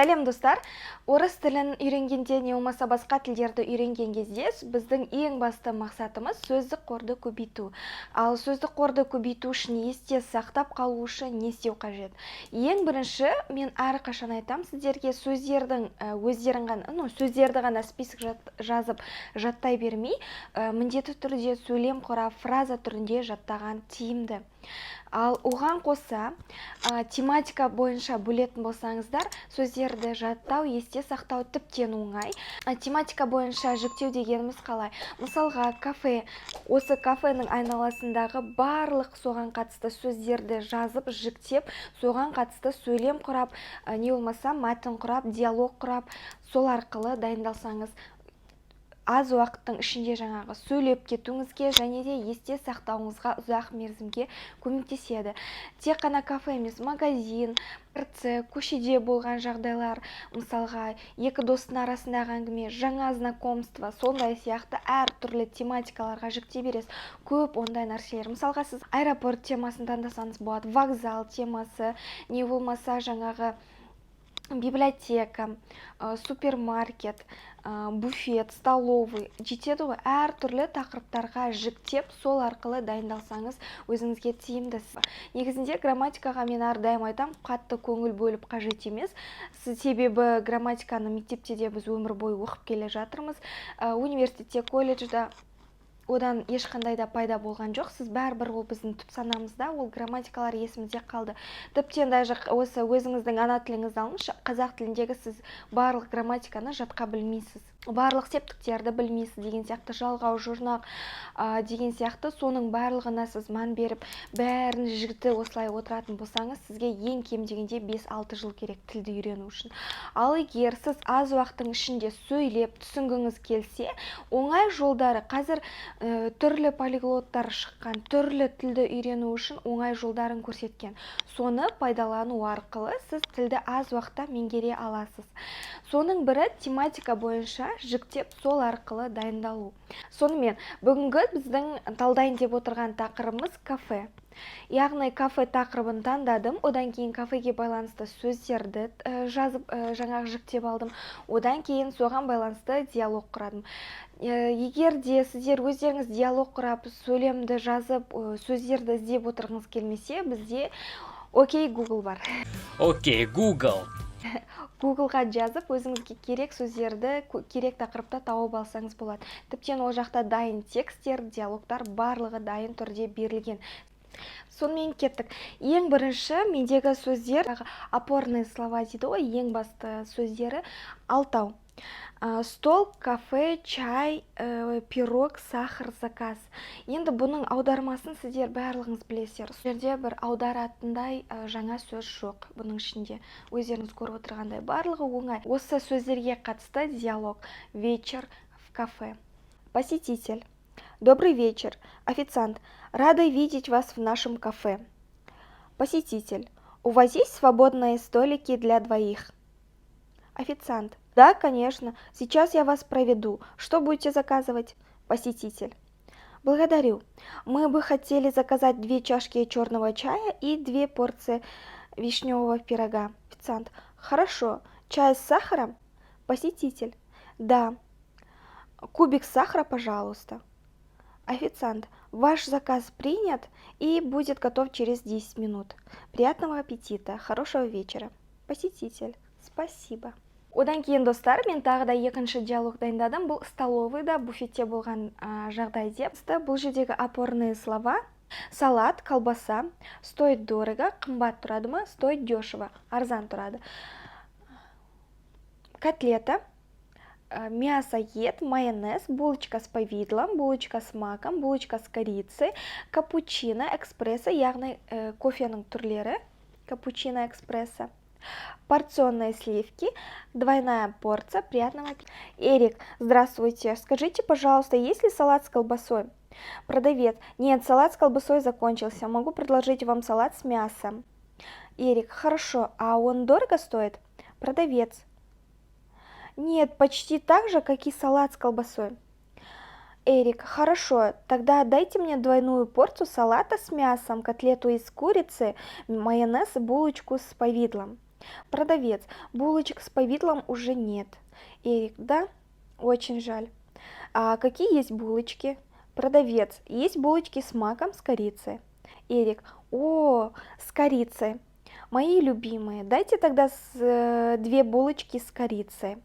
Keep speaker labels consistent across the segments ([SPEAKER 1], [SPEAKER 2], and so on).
[SPEAKER 1] Сәлем достар, орыс тілін үйренгенде не болмаса басқа тілдерді үйренген кезде біздің ең басты мақсатымыз сөздік қорды көбейту. Ал сөздік қорды көбейту үшін есте сақтап қалу үшін не істеу қажет? Ең бірінші, мен әрқашан айтам сіздерге сөздерді ғана список жазып жаттай бермей, міндетті түрде сөйлем құрап, фраза түрінде жаттаған тиімді. Ал оған қоса тематика бойынша бөлетін болсаңыздар, сөздерді жаттау, есте сақтау тіптен оңай. Тематика бойынша жіктеу дегеніміз қалай? Мысалға, кафе. Осы кафенің айналасындағы барлық соған қатысты сөздерді жазып, жіктеп, соған қатысты сөйлем құрап, не болмаса мәтін құрап, диалог құрап, сол арқылы дайындалсаңыз, аз уақыттың ішінде жаңағы сөйлеп кетуіңізге және де есте сақтауыңызға ұзақ мерзімге көмектеседі. Тек қана кафе емес, магазин, көшеде болған жағдайлар, мысалға, екі достың арасындағы әңгіме, жаңа знакомство, сондай сияқты әр түрлі тематикаларға жіктей бересіз. Көп ондай нәрселер. Мысалға, сіз аэропорт темасын таңдасаңыз болады, вокзал темасы, не болмаса жаңағы библиотека, супермаркет, буфет, столовый, жетеді ғой, әр түрлі тақырыптарға жіктеп, сол арқылы дайындалсаңыз өзіңізге тиімді. Негізінде грамматикаға мен әрдайым айтам, қатты көңіл бөліп қажет емес. Себебі грамматиканы мектепте де біз өмір бойы оқып келе жатырмыз. Университетте, колледжда одан ешқандай да пайда болған жоқ. Сіз бәрібір ол біздің түп санамызда, ол грамматикалар есімізде қалды. Тіптен даже осы өзіңіздің ана тіліңізді алыңызшы, қазақ тіліндегі сіз барлық грамматиканы жатқа білмейсіз. Барлық септіктерді білмейсіз деген сияқты, жалғау, жұрнақ деген сияқты, соның барлығына сіз мән беріп, бәрін жігіті осылай отыратын болсаңыз, сізге ең кем дегенде 5-6 жыл керек тілді үйрену үшін. Ал егер сіз аз уақыттың ішінде сөйлеп түсінгіңіз келсе, оңай жолдары, қазір түрлі полиглоттар шыққан, түрлі тілді үйрену үшін оңай жолдарын көрсеткен. Соны пайдалану арқылы сіз тілді аз уақытта меңгере аласыз. Соның бірі тематика бойынша жіктеп, сол арқылы дайындалу. Сонымен, бүгінгі біздің талдайын деп отырған тақырыбымыз кафе. Яғни кафе тақырыбын таңдадым, одан кейін кафеге байланысты сөздерді жазып, жаңағы жіктеп алдым, одан кейін соған байланысты диалог құрадым. Егер де сіздер өздеріңіз диалог құрап, сөйлемді жазып, сөздерді іздеп отырғыңыз келмесе, бізде Окей Google бар.
[SPEAKER 2] Окей Google.
[SPEAKER 1] Google-ға жазып, өзіңізге керек сөздерді, керек тақырыпта тауып алсаңыз болады. Тіптен ол жақта дайын текстер, диалогтар барлығы дайын түрде берілген. Сонымен кеттік. Ең бірінші мендегі сөздер, опорные слова дейді ғой, ең басты сөздері алтау. Стол, кафе, чай, пирог, сахар, заказ. Енді бұның аудармасын сіздер барлығыңыз білесіздер. Жерде бір аударатындай жаңа сөз жоқ бұның ішінде. Өздеріңіз көріп отырғандай барлығы оңай. Осы сөздерге қатысты диалог. Вечер в кафе. Посетитель. Добрый вечер. Официант. Рада видеть вас в нашем кафе. Посетитель. У вас есть свободные столики для двоих? Официант. Да, конечно. Сейчас я вас проведу. Что будете заказывать? Посетитель. Благодарю. Мы бы хотели заказать 2 чашки черного чая и 2 порции вишневого пирога. Официант. Хорошо. Чай с сахаром? Посетитель. Да. Кубик сахара, пожалуйста. Официант. Ваш заказ принят и будет готов через 10 минут. Приятного аппетита. Хорошего вечера. Посетитель. Спасибо. Одан кейін достар, мен тағы да екінші диалог дайындадым. Бұл столовыйда, буфетте болған жағдай деп. Бұл жердегі опорные слова. Салат, колбаса. Стоит дорого, қымбат тұрады ма? Стоит дешево, арзан тұрады. Котлета. Мясоед, майонез, булочка с повидлом, булочка с маком, булочка с корицей, капучино, экспресса, яғни кофенің түрлері. Капучино, экспресса. Порционные сливки, двойная порция, приятного аппетита. Эрик, здравствуйте, скажите, пожалуйста, есть ли салат с колбасой? Продавец, нет, салат с колбасой закончился, могу предложить вам салат с мясом. Эрик, хорошо, а он дорого стоит? Продавец, нет, почти так же, как и салат с колбасой. Эрик, хорошо, тогда дайте мне двойную порцию салата с мясом, котлету из курицы, майонез и булочку с повидлом. Продавец: булочек с повидлом уже нет. Эрик: да, очень жаль. А какие есть булочки? Продавец: есть булочки с маком, с корицей. Эрик: о, с корицей. Мои любимые. Дайте тогда 2 булочки с корицей.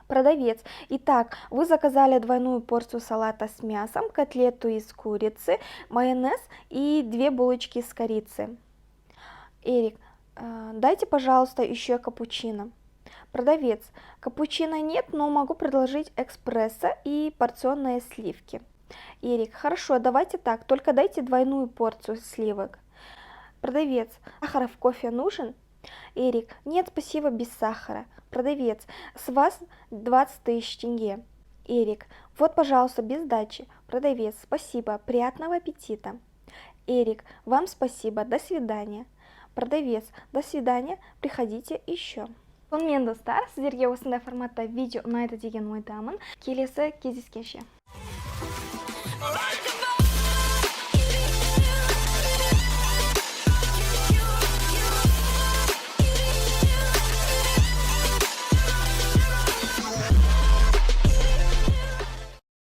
[SPEAKER 1] Продавец: итак, вы заказали двойную порцию салата с мясом, котлету из курицы, майонез и 2 булочки с корицей. Эрик: дайте, пожалуйста, еще капучино. Продавец: капучино нет, но могу предложить эспрессо и порционные сливки. Эрик: хорошо, давайте так, только дайте двойную порцию сливок. Продавец: сахар в кофе нужен? Эрик: нет, спасибо, без сахара. Продавец: с вас 20 тысяч тенге. Эрик: вот, пожалуйста, без сдачи. Продавец: спасибо, приятного аппетита. Эрик: вам спасибо, до свидания. Продавец: до свидания, приходите еще. Сонымен достар, сіздерге осындай форматта видео ұнайды деген ойдамын. Келесі кездескенше.